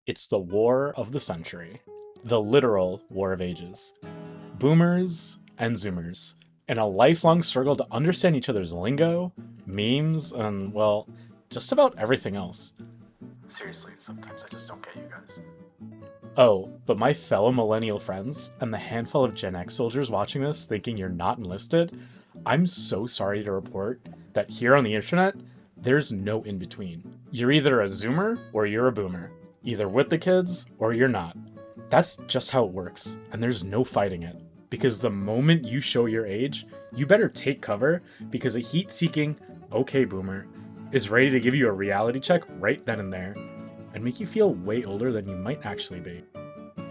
It's the war of the century, the literal war of ages. Boomers and Zoomers, in a lifelong struggle to understand each other's lingo, memes, and, well, just about everything else. Seriously, sometimes I just don't get you guys. Oh, but my fellow millennial friends and the handful of Gen X soldiers watching this thinking you're not enlisted, I'm so sorry to report that here on the internet, there's no in between. You're either a Zoomer or you're a Boomer. Either with the kids or you're not. That's just how it works, and there's no fighting it. Because the moment you show your age, you better take cover because a heat-seeking, okay Boomer, is ready to give you a reality check right then and there, and make you feel way older than you might actually be.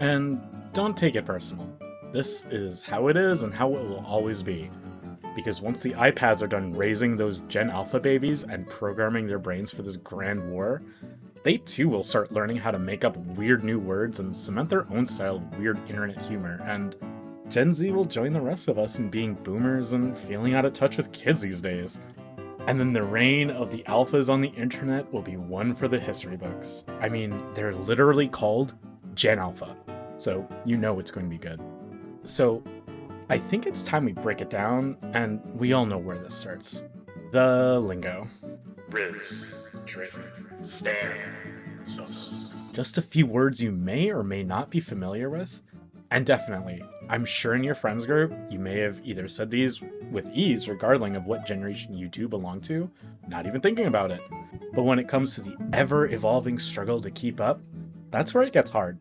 And don't take it personal. This is how it is and how it will always be. Because once the iPads are done raising those Gen Alpha babies and programming their brains for this grand war, they too will start learning how to make up weird new words and cement their own style of weird internet humor, and Gen Z will join the rest of us in being boomers and feeling out of touch with kids these days. And then the reign of the alphas on the internet will be one for the history books. I mean, they're literally called Gen Alpha, so you know it's going to be good. So, I think it's time we break it down, and we all know where this starts. The lingo. Riz, trip, stand, sus. Just a few words you may or may not be familiar with. And definitely, I'm sure in your friends group, you may have either said these with ease regarding of what generation you do belong to, not even thinking about it. But when it comes to the ever-evolving struggle to keep up, that's where it gets hard.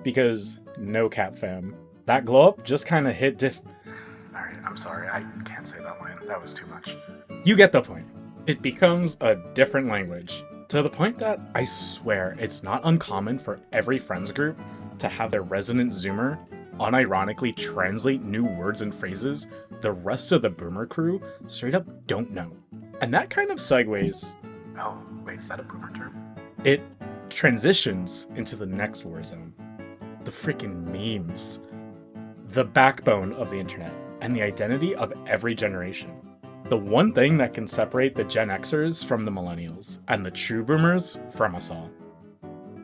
Because, no cap fam, that glow up just kinda hit Alright, I'm sorry, I can't say that line. That was too much. You get the point. It becomes a different language. To the point that I swear it's not uncommon for every friends group to have their resident Zoomer unironically translate new words and phrases the rest of the Boomer crew straight up don't know. And that kind of segues, Oh, wait, is that a boomer term? it transitions into the next war zone. The freaking memes. The backbone of the internet and the identity of every generation. The one thing that can separate the Gen Xers from the Millennials and the true Boomers from us all.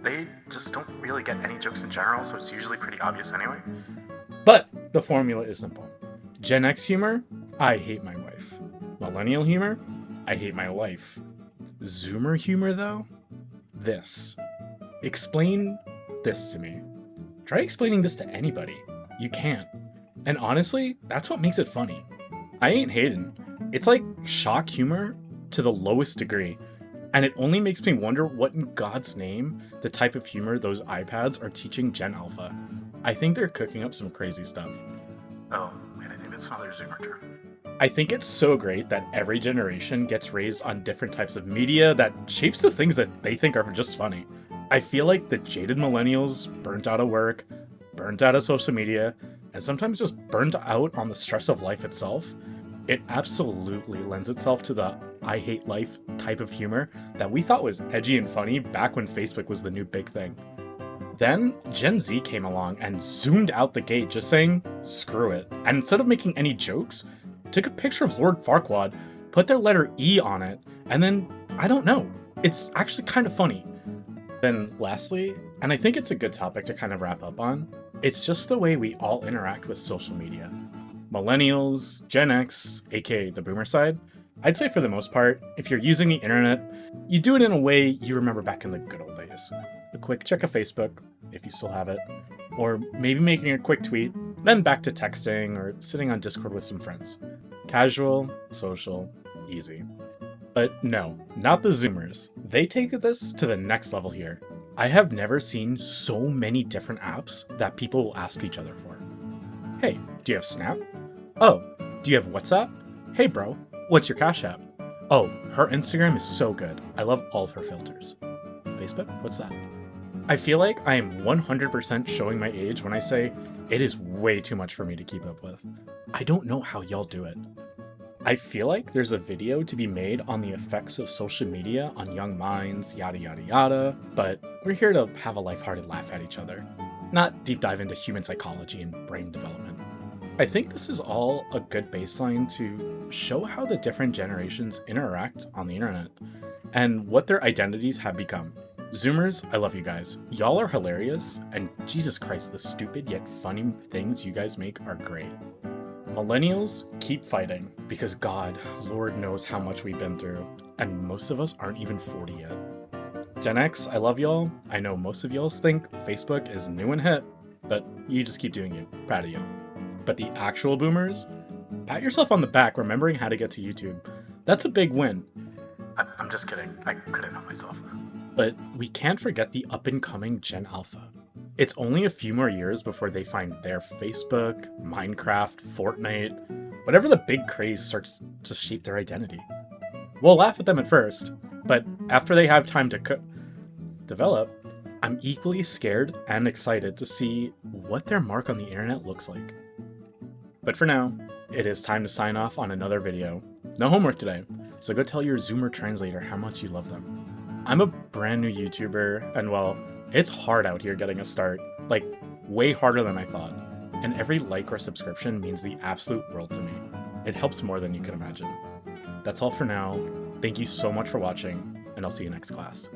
They just don't really get any jokes in general, so it's usually pretty obvious anyway. But the formula is simple. Gen X humor, I hate my wife. Millennial humor, I hate my life. Zoomer humor though? This. Explain this to me. Try explaining this to anybody. You can't. And honestly, that's what makes it funny. I ain't hating. It's like shock humor to the lowest degree. And it only makes me wonder what in God's name the type of humor those iPads are teaching Gen Alpha. I think they're cooking up some crazy stuff. Oh, wait, I think that's another zoomer term. I think it's so great that every generation gets raised on different types of media that shapes the things that they think are just funny. I feel like the jaded millennials, burnt out of work, burnt out of social media, and sometimes just burnt out on the stress of life itself, it absolutely lends itself to the I hate life type of humor that we thought was edgy and funny back when Facebook was the new big thing. Then Gen Z came along and zoomed out the gate just saying, screw it. And instead of making any jokes, took a picture of Lord Farquaad, put their letter E on it, and then, I don't know, it's actually kind of funny. Then lastly, and I think it's a good topic to kind of wrap up on, it's just the way we all interact with social media. Millennials, Gen X, aka the Boomer side, I'd say for the most part, if you're using the internet, you do it in a way you remember back in the good old days. A quick check of Facebook, if you still have it, or maybe making a quick tweet, then back to texting or sitting on Discord with some friends. Casual, social, easy. But no, not the Zoomers. They take this to the next level here. I have never seen so many different apps that people will ask each other for. Hey, do you have Snap? Oh, do you have WhatsApp? Hey bro, what's your Cash App? Oh, her Instagram is so good. I love all of her filters. Facebook? What's that? I feel like I am 100% showing my age when I say it is way too much for me to keep up with. I don't know how y'all do it. I feel like there's a video to be made on the effects of social media on young minds, yada yada yada, but we're here to have a lighthearted laugh at each other, not deep dive into human psychology and brain development. I think this is all a good baseline to show how the different generations interact on the internet and what their identities have become. Zoomers, I love you guys. Y'all are hilarious, and Jesus Christ, the stupid yet funny things you guys make are great. Millennials, keep fighting, because God, Lord knows how much we've been through, and most of us aren't even 40 yet. Gen X, I love y'all. I know most of y'all think Facebook is new and hip, but you just keep doing you. Proud of you. But the actual boomers, pat yourself on the back remembering how to get to YouTube. That's a big win. I'm just kidding. I couldn't help myself. But we can't forget the up-and-coming Gen Alpha. It's only a few more years before they find their Facebook, Minecraft, Fortnite, whatever the big craze starts to shape their identity. We'll laugh at them at first, but after they have time to develop, I'm equally scared and excited to see what their mark on the internet looks like. But for now, it is time to sign off on another video. No homework today, so go tell your Zoomer translator how much you love them. I'm a brand new YouTuber, and well, it's hard out here getting a start, like way harder than I thought, and every like or subscription means the absolute world to me. It helps more than you can imagine. That's all for now. Thank you so much for watching, and I'll see you next class.